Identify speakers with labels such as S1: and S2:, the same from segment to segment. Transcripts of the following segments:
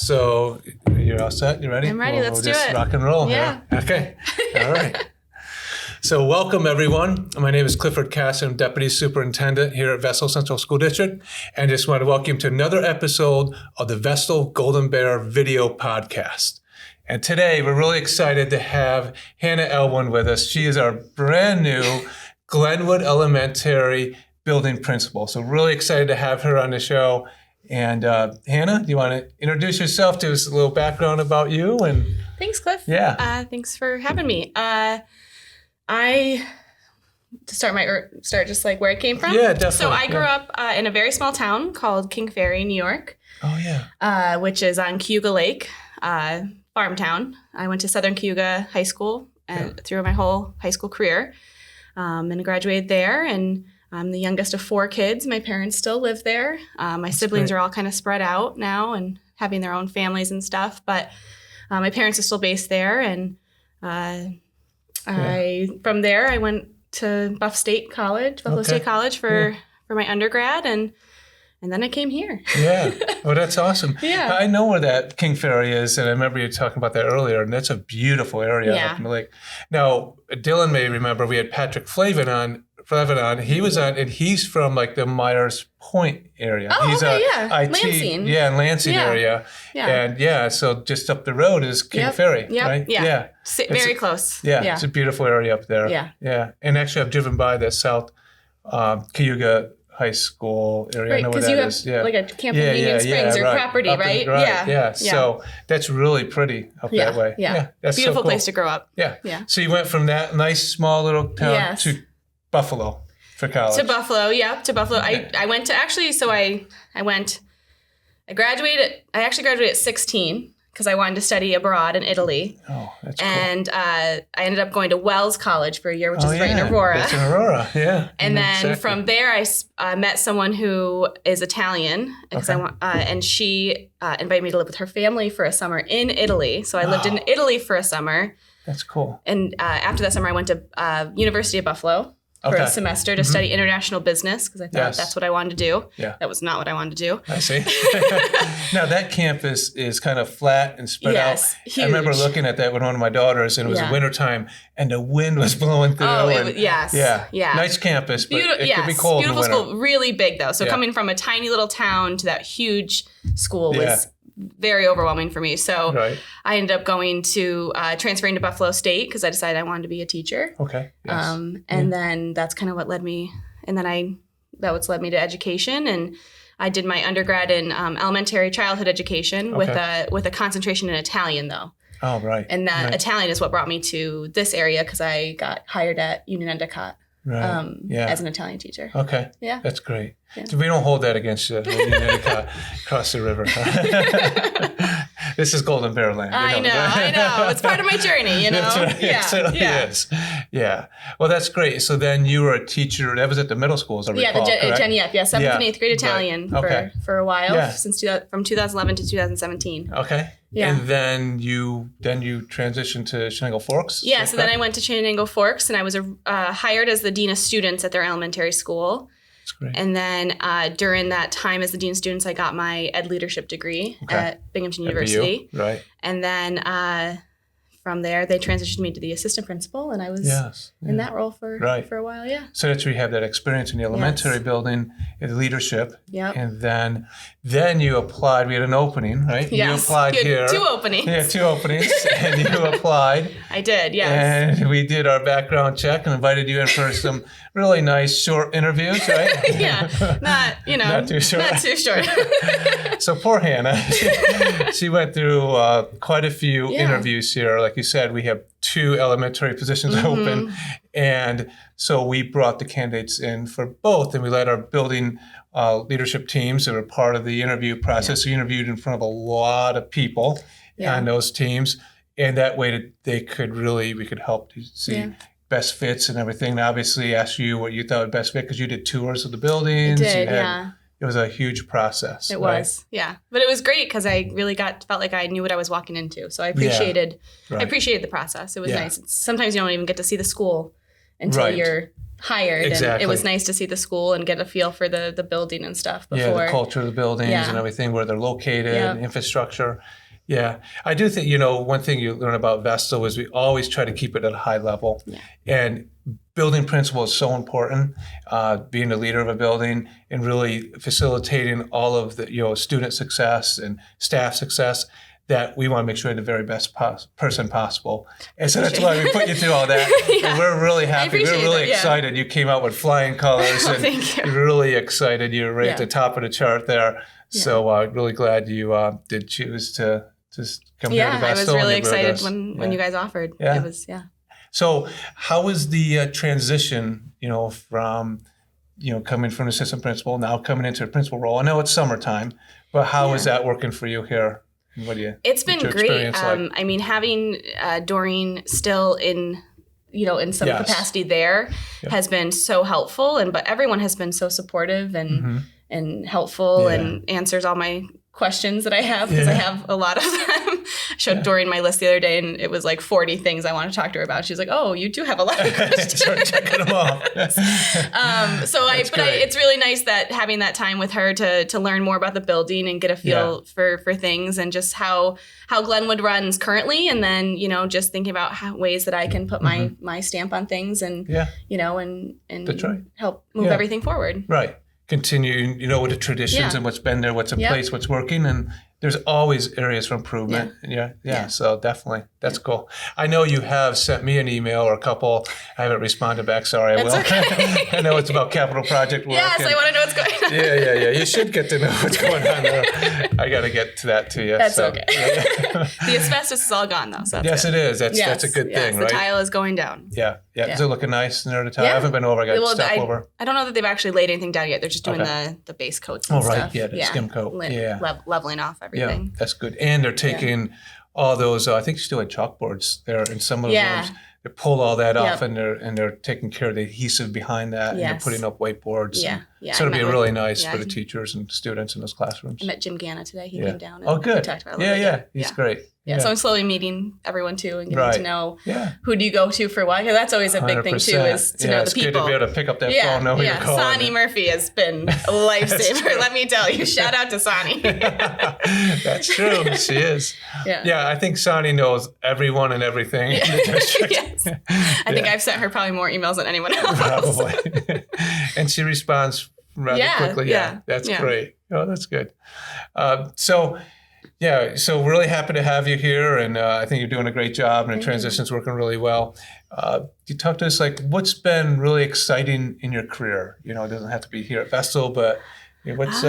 S1: So you're all set? You ready?
S2: I'm ready. Let's do
S1: just
S2: it.
S1: Rock and roll.
S2: Yeah.
S1: Here. Okay. All right. So welcome, everyone. My name is Clifford Cass. I'm Deputy Superintendent here at Vestal Central School District. And just want to welcome you to another episode of the Vestal Golden Bear video podcast. And today we're really excited to have Hannah Elwyn with us. She is our brand new Glenwood Elementary building principal. So really excited to have her on the show. And Hannah, do you want to introduce yourself? Give us a little background about you? And
S2: Thanks, Cliff.
S1: Yeah.
S2: Thanks for having me. To start just like where I came from.
S1: Yeah, definitely.
S2: So I grew up in a very small town called King Ferry, New York.
S1: Oh, yeah.
S2: Which is on Cayuga Lake, farm town. I went to Southern Cayuga High School through my whole high school career, and graduated there. And I'm the youngest of 4 kids. My parents still live there. My siblings are all kind of spread out now and having their own families and stuff. But my parents are still based there. And from there, I went to Buffalo State College for my undergrad. And then I came here.
S1: Yeah. Well, that's awesome.
S2: Yeah.
S1: I know where that King Ferry is, and I remember you talking about that earlier, and that's a beautiful area up in the lake. Now, Dylan may remember we had Patrick Flavin on. He was on, and he's from like the Myers Point area.
S2: Oh,
S1: he's
S2: okay,
S1: IT,
S2: Lansing.
S1: Yeah, in Lansing area.
S2: Yeah.
S1: And so just up the road is King Ferry, right?
S2: Yeah. Very close.
S1: Yeah, it's a beautiful area up there.
S2: Yeah.
S1: Yeah. And actually, I've driven by the South Cayuga High School area.
S2: Right, because you have like a camp in Union Springs or property, right?
S1: Yeah. So that's really pretty up that way.
S2: Yeah.
S1: That's
S2: beautiful
S1: so cool.
S2: place to grow up.
S1: Yeah.
S2: Yeah.
S1: So you went from that nice small little town to Buffalo for college.
S2: To Buffalo. Okay. I went to I graduated at 16 because I wanted to study abroad in Italy.
S1: Oh, that's cool.
S2: And I ended up going to Wells College for a year, which is right in Aurora.
S1: That's in Aurora, yeah.
S2: And then from there, I met someone who is Italian, because and she invited me to live with her family for a summer in Italy. So I lived in Italy for a summer.
S1: That's cool.
S2: And after that summer, I went to University of Buffalo for a semester to study international business, because I thought that's what I wanted to do.
S1: Yeah.
S2: That was not what I wanted to do.
S1: I see. Now, that campus is kind of flat and spread out.
S2: Huge.
S1: I remember looking at that with one of my daughters, and it was wintertime, and the wind was blowing through. Yeah. Nice campus, but it could be cold in the winter.
S2: Beautiful school. Really big, though. So coming from a tiny little town to that huge school was very overwhelming for me. So I ended up transferring to Buffalo State because I decided I wanted to be a teacher.
S1: Okay. Yes.
S2: And then that's kind of what led me. And then that's led me to education. And I did my undergrad in elementary childhood education with a concentration in Italian, though.
S1: Oh, right.
S2: And that Italian is what brought me to this area because I got hired at Union Endicott. As an Italian teacher.
S1: Okay.
S2: Yeah.
S1: That's great.
S2: Yeah.
S1: We don't hold that against you. Across the river. This is Golden Bear land.
S2: I know. It's part of my journey, you know?
S1: That's right.
S2: Yeah.
S1: It certainly is. Yeah. Well, that's great. So then you were a teacher. That was at the middle school, as I recall, correct?
S2: Gen Ep. 7th and 8th grade Italian for a while, from 2011 to 2017.
S1: Okay.
S2: Yeah.
S1: And then you transitioned to Shenango Forks?
S2: Yeah, so then I went to Shenango Forks, and I was hired as the dean of students at their elementary school.
S1: That's great.
S2: And then during that time as the dean of students, I got my ed leadership degree at Binghamton University.
S1: Right.
S2: And then from there, they transitioned me to the assistant principal, and I was in that role for a while,
S1: So that's where you have that experience in the elementary building, in leadership.
S2: Yep.
S1: And then you applied. We had an opening, right?
S2: Yes.
S1: You applied here.
S2: 2 openings.
S1: Yeah, 2 openings. And you applied.
S2: I did, yes.
S1: And we did our background check and invited you in for some really nice short interviews, right?
S2: Not too short. Not too short.
S1: So poor Hannah. She went through quite a few interviews here. Like you said, we have 2 elementary positions open. And so we brought the candidates in for both, and we let our building leadership teams that were part of the interview process. We interviewed in front of a lot of people on those teams. And that way we could help to see best fits and everything. And obviously ask you what you thought would best fit, because you did tours of the buildings.
S2: I did,
S1: It was a huge process.
S2: It was, but it was great because I really felt like I knew what I was walking into. So I appreciated the process. It was nice. Sometimes you don't even get to see the school until you're hired.
S1: Exactly.
S2: And it was nice to see the school and get a feel for the building and stuff before.
S1: Yeah, the culture of the buildings and everything, where they're located, infrastructure. Yeah, I do think, one thing you learn about Vestal is we always try to keep it at a high level. Yeah. And building principal is so important, being the leader of a building and really facilitating all of the, student success and staff success, that we want to make sure you're the very best person possible. And so that's why we put you through all that. And we're really happy. We're really excited. You came out with flying colors. And
S2: thank you.
S1: You're really excited. You're right at the top of the chart there. Yeah. So really glad you did choose to come here to Vestal.
S2: I was really excited when you guys offered.
S1: Yeah.
S2: It was,
S1: So how was the transition, from, coming from assistant principal, now coming into a principal role? I know it's summertime, but how is that working for you here?
S2: It's been great. Like? I mean, having Doreen still in some capacity there has been so helpful, but everyone has been so supportive and helpful and answers all my questions that I have, because I have a lot of them. I showed Doreen my list the other day, and it was like 40 things I want to talk to her about. She's like, "Oh, you do have a lot of questions."
S1: Start checking them off.
S2: It's really nice that having that time with her to learn more about the building and get a feel for things and just how Glenwood runs currently, and then just thinking about ways that I can put my stamp on things and and help move everything forward.
S1: Right. Continue, with the traditions and what's been there, what's in place, what's working, and there's always areas for improvement. Yeah. So definitely, that's cool. I know you have sent me an email or a couple. I haven't responded back. Sorry, I will.
S2: Okay.
S1: I know it's about capital project work.
S2: Yes, I want to know what's going on.
S1: Yeah. You should get to know what's going on there. I got to get to that to you.
S2: That's okay. The asbestos is all gone, though. So
S1: yes, it is. That's a good thing, right?
S2: The tile is going down.
S1: Yeah. Is it looking nice in there, the tile? I haven't been over. I got to step over.
S2: I don't know that they've actually laid anything down yet. They're just doing the base coats and stuff.
S1: Yeah, the skim coat.
S2: Leveling off everything.
S1: Yeah, that's good. And they're taking all those, I think you still had chalkboards there in some of the rooms. They pulled all that off and they're taking care of the adhesive behind that and they're putting up whiteboards. So it'll be really nice for the teachers and students in those classrooms.
S2: I met Jim Ganna today. He came down.
S1: And good.
S2: We talked about it
S1: He's great.
S2: Yeah, so I'm slowly meeting everyone too and getting to know who do you go to for what. That's always a big thing too, is to know the people.
S1: It's good to be able to pick up that phone, know who you're calling.
S2: Sonny Murphy has been a lifesaver, let me tell you. Shout out to Sonny.
S1: That's true. She is. Yeah, I think Sonny knows everyone and everything in the district.
S2: Yes. I think I've sent her probably more emails than anyone else.
S1: Probably. And she responds rather quickly. That's great. Oh, that's good. So really happy to have you here, and I think you're doing a great job, and the transition's working really well. You talk to us, like, what's been really exciting in your career? It doesn't have to be here at Vestal, but what's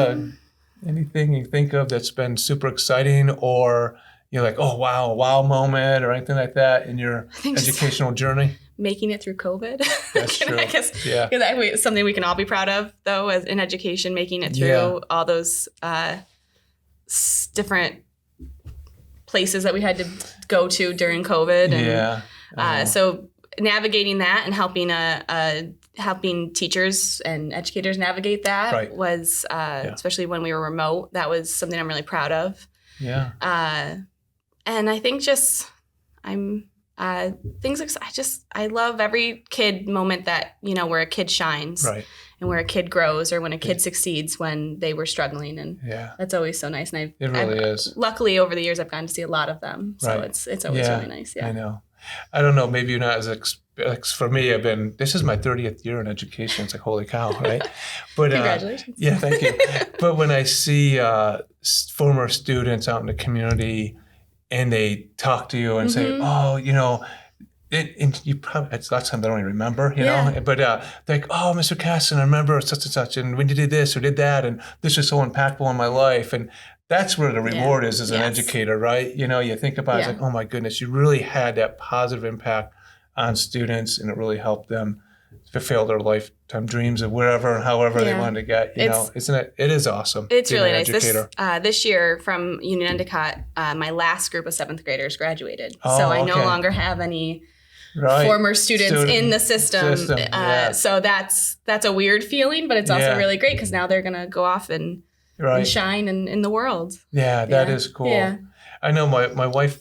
S1: anything you think of that's been super exciting, or you're like, oh, wow, a wow moment, or anything like that in your educational journey?
S2: Making it through COVID.
S1: That's true.
S2: I guess it's something we can all be proud of, though, as in education, making it through all those different places that we had to go to during COVID. And, so navigating that and helping teachers and educators navigate that was, especially when we were remote, that was something I'm really proud of.
S1: Yeah.
S2: And I think I love every kid moment that, where a kid shines.
S1: Right.
S2: And where a kid grows, or when a kid succeeds when they were struggling, and that's always so nice. And
S1: it really is.
S2: Luckily, over the years, I've gotten to see a lot of them, so it's always really nice. Yeah,
S1: I know. I don't know. Maybe you're not as for me. This is my 30th year in education. It's like, holy cow, right? But
S2: congratulations.
S1: Thank you. But when I see former students out in the community, and they talk to you and say, oh, and you probably, it's lots of times I don't even remember, but they're like, oh, Mr. Casson, I remember such and such, and when you did this or did that, and this was so impactful in my life. And that's where the reward is as an educator, right? You think about it, it's like, oh my goodness, you really had that positive impact on students, and it really helped them fulfill their lifetime dreams of wherever and however they wanted to get. Isn't it? It is awesome.
S2: It's really nice. This year from Union Endicott, my last group of 7th graders graduated. So I no longer have any former students in the system. So that's a weird feeling, but it's also really great, because now they're going to go off and shine in the world. Yeah,
S1: that is cool. Yeah. I know my wife,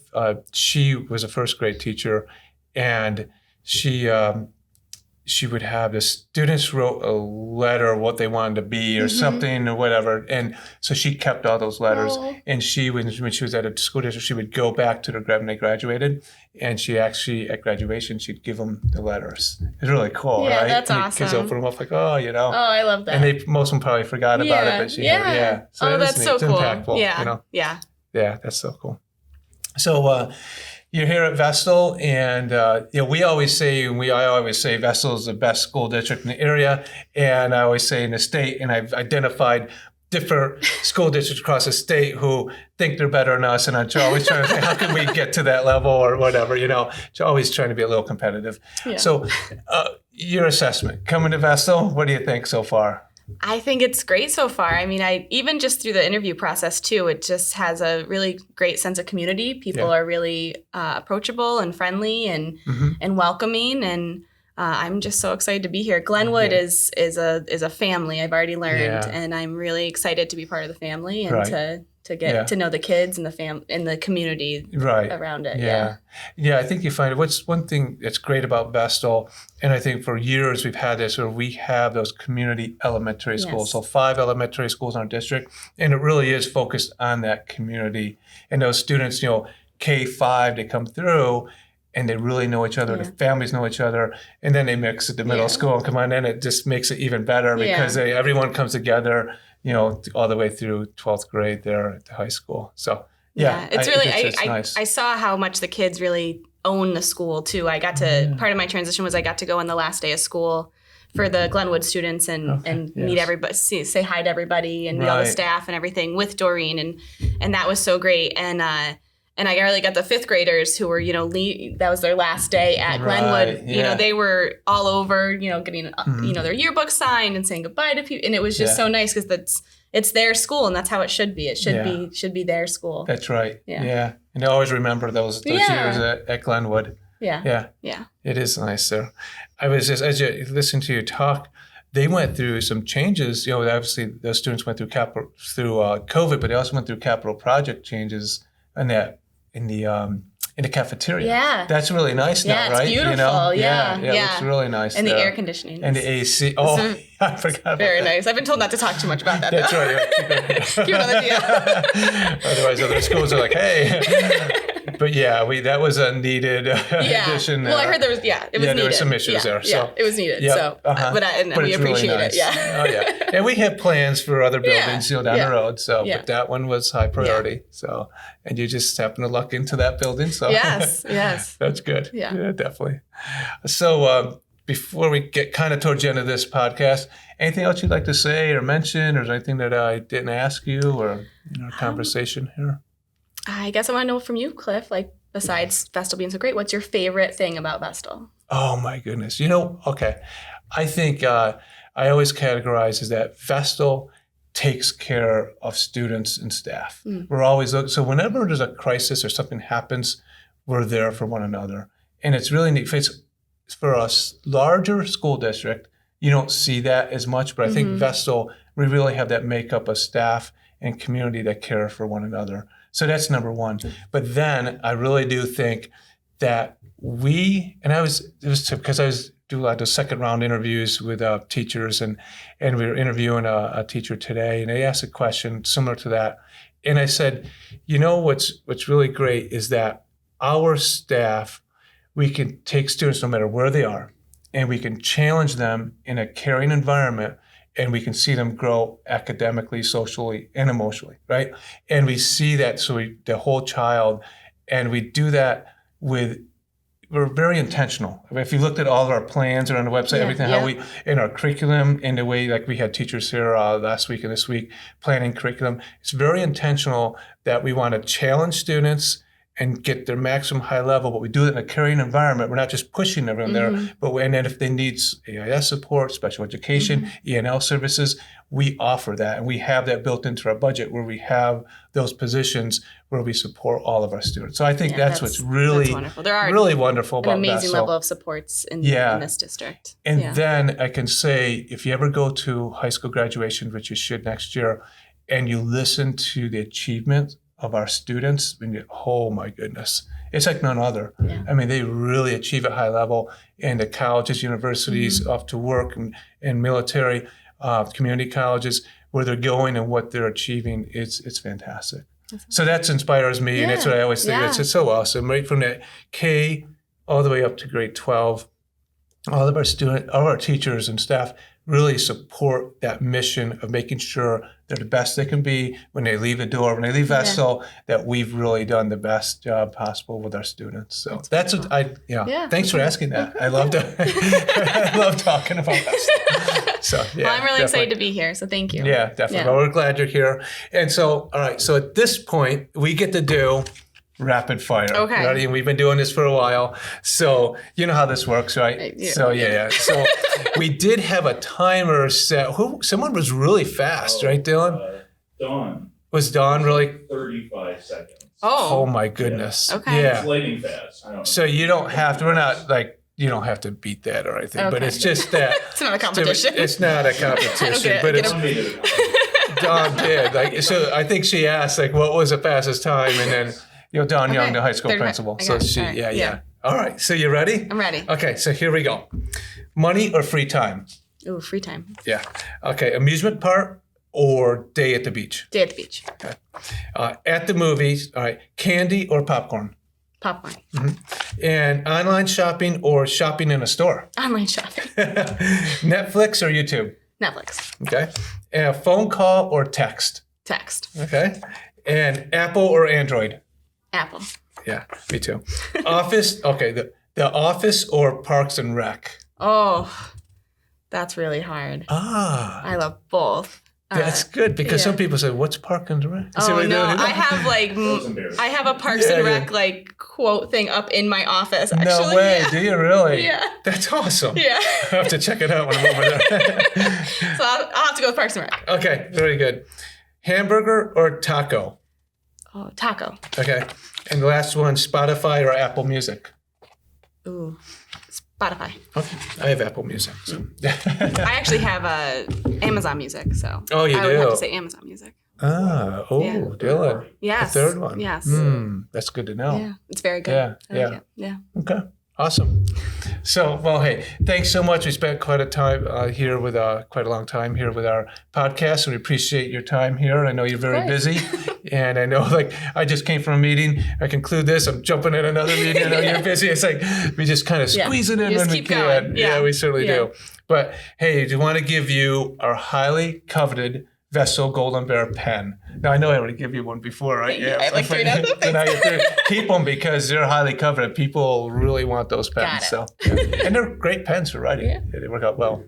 S1: she was a first grade teacher, and she she would have the students wrote a letter of what they wanted to be or something or whatever. And so she kept all those letters.
S2: Oh.
S1: And she, when she was at a school district, she would go back to when they graduated. And she actually, at graduation, she'd give them the letters. It's really cool,
S2: Yeah,
S1: right?
S2: that's
S1: and
S2: awesome.
S1: Kids open them up like, oh, you know.
S2: Oh, I love that.
S1: And most of them probably forgot about it, but she had it. Yeah. So
S2: oh, that's so
S1: it's
S2: cool.
S1: impactful,
S2: Yeah.
S1: you know?
S2: Yeah.
S1: Yeah, that's so cool. So you're here at Vestal, and we always say, I always say Vestal is the best school district in the area, and I always say in the state, and I've identified different school districts across the state who think they're better than us, and I'm always trying to say, how can we get to that level or whatever, you know, always trying to be a little competitive. Yeah. So your assessment, coming to Vestal, what do you think so far?
S2: I think it's great so far. I mean, even just through the interview process too, it just has a really great sense of community. People are really approachable and friendly and welcoming, and I'm just so excited to be here. Glenwood is a family. I've already learned, and I'm really excited to be part of the family and to get to know the kids and the community around it.
S1: Yeah. I think you find what's one thing that's great about Vestal, and I think for years we've had this, where we have those community elementary schools. So 5 elementary schools in our district, and it really is focused on that community. And those students, you know, K-5, they come through and they really know each other. The families know each other, and then they mix at the middle school and come on in. It just makes it even better because everyone comes together, you know, all the way through 12th grade there at the high school. So
S2: it's really nice. I saw how much the kids really own the school too. I got to part of my transition was I got to go on the last day of school for the Glenwood students and meet everybody, say hi to everybody and meet all the staff and everything with Doreen, and that was so great. And I really got the 5th graders who were, you know, that was their last day at Glenwood. You know, they were all over, you know, getting, you know, their yearbook signed and saying goodbye to people. And it was just so nice because it's their school, and that's how it should be. It should be their school.
S1: That's right. Yeah. And I always remember those years at Glenwood. Yeah. It is nice there. I was just, as you listen to you talk, they went through some changes. You know, obviously those students went through COVID, but they also went through capital project changes in the cafeteria. Yeah. That's really nice now, right?
S2: It's beautiful.
S1: You know? Yeah. It looks really nice.
S2: And the air conditioning.
S1: And the AC. Oh, I forgot about
S2: very nice. I've been told not to talk too much about that.
S1: That's right.
S2: Keep it on the deal.
S1: Otherwise, other schools are like, hey. But that was a needed addition.
S2: Well, I heard there was, it was needed.
S1: There were some issues there. So.
S2: It was needed. So, but we appreciate
S1: really nice.
S2: it. Yeah.
S1: Oh, yeah. And we have plans for other buildings, down the road. So, but that one was high priority. So, and you just happen to luck into that building. So,
S2: yes.
S1: That's good.
S2: Yeah,
S1: definitely. So, before we get kind of towards the end of this podcast, anything else you'd like to say or mention, or is there anything that I didn't ask you or in our conversation here?
S2: I guess I want to know from you, Cliff, like besides Vestal being so great, what's your favorite thing about Vestal?
S1: Oh my goodness. You know, okay. I think I always categorize as that Vestal takes care of students and staff. We're always looking. So whenever there's a crisis or something happens, we're there for one another. And it's really neat. For a larger school district, you don't see that as much, but I think Vestal, we really have that makeup of staff and community that care for one another. So that's number one. But then I really do think that it was because I was doing a lot of second round interviews with teachers, and we were interviewing a teacher today, and they asked a question similar to that. And I said, you know, what's really great is that our staff, we can take students no matter where they are, and we can challenge them in a caring environment, and we can see them grow academically, socially, and emotionally, right? And we see that, the whole child, and we do that we're very intentional. I mean, if you looked at all of our plans or on the website, everything, how we, in our curriculum, in the way, like we had teachers here last week and this week, planning curriculum, it's very intentional that we want to challenge students and get their maximum high level, but we do it in a caring environment. We're not just pushing everyone there, and then if they need AIS support, special education, E&L services, we offer that. And we have that built into our budget where we have those positions where we support all of our students. So I think that's what's really
S2: wonderful. There are
S1: really wonderful about
S2: an amazing
S1: Vestal.
S2: level of supports in this district.
S1: And then I can say, if you ever go to high school graduation, which you should next year, and you listen to the achievement of our students, oh my goodness, it's like none other.
S2: Yeah.
S1: I mean, they really achieve at high level in the colleges, universities, off to work, and military, community colleges, where they're going and what they're achieving. It's fantastic. So that inspires me, and that's what I always think. It's just so awesome, right from that K all the way up to grade 12. All of our teachers and staff really support that mission of making sure they're the best they can be when they leave the door, when they leave Vestal, that we've really done the best job possible with our students. So that's what thanks for asking that. I love I love talking about that. So
S2: well, I'm really excited to be here, so thank you.
S1: Yeah, definitely. Well, we're glad you're here. And so, all right, so at this point, we get to do rapid fire.
S2: Okay.
S1: Ready? And we've been doing this for a while. So you know how this works, right? So So we did have a timer set. Someone was really fast, right, Dylan?
S3: Dawn.
S1: Was Dawn really?
S3: 35 seconds.
S1: Oh my goodness.
S2: Okay.
S1: Yeah.
S3: It's lightning fast. I don't know.
S1: So you don't have to, you don't have to beat that or anything, but it's just that.
S2: It's not a competition.
S1: It's not a competition, but it's. Dawn did. So I think she asked, what was the fastest time? And then, Dawn Young, the high school principal. So she, All right. So you ready?
S2: I'm ready.
S1: Okay. So here we go. Money or free time?
S2: Ooh, free time.
S1: Yeah. Okay. Amusement park or day at the beach?
S2: Day at the beach.
S1: Okay. At the movies, all right. Candy or popcorn?
S2: Popcorn.
S1: And online shopping or shopping in a store?
S2: Online shopping.
S1: Netflix or YouTube?
S2: Netflix.
S1: Okay. And a phone call or text?
S2: Text.
S1: Okay. And Apple or Android?
S2: Apple.
S1: Yeah, me too. Office, okay, the Office or Parks and Rec?
S2: Oh, that's really hard. I love both.
S1: That's good because some people say, "What's Parks and Rec?"
S2: Oh no, I have a Parks and Rec quote thing up in my office. Actually.
S1: No way, do you really?
S2: Yeah,
S1: that's awesome.
S2: Yeah,
S1: I have to check it out when I'm over there.
S2: So I'll have to go with Parks and Rec.
S1: Okay, very good. Hamburger or taco?
S2: Oh, taco.
S1: Okay, and the last one, Spotify or Apple Music?
S2: Ooh, Spotify.
S1: Okay, I have Apple Music. So.
S2: I actually have Amazon Music, so
S1: oh, you do?
S2: I would have to say Amazon Music.
S1: Dylan.
S2: Yes.
S1: The third one.
S2: Yes.
S1: That's good to know.
S2: Yeah, it's very good.
S1: Yeah. Okay. Awesome. So, well, hey, thanks so much. We spent quite a long time here with our podcast, and we appreciate your time here. I know you're very busy, and I know, I just came from a meeting. I conclude this. I'm jumping in another meeting. I know you're busy. It's we just kind of squeeze it in when we can.
S2: Going.
S1: Yeah, we certainly do. But hey, I do want to give you our highly coveted Vestal Golden Bear Pen. Now, I know I already gave you one before, right?
S2: Yeah. I have 3 of them.
S1: So now you keep them because they're highly coveted. People really want those pens. So, and they're great pens for writing. Yeah. They work out well.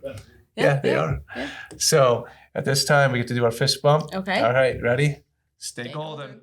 S1: Yeah, they are. Yeah. So at this time, we get to do our fist bump.
S2: Okay.
S1: All right, ready? Stay golden.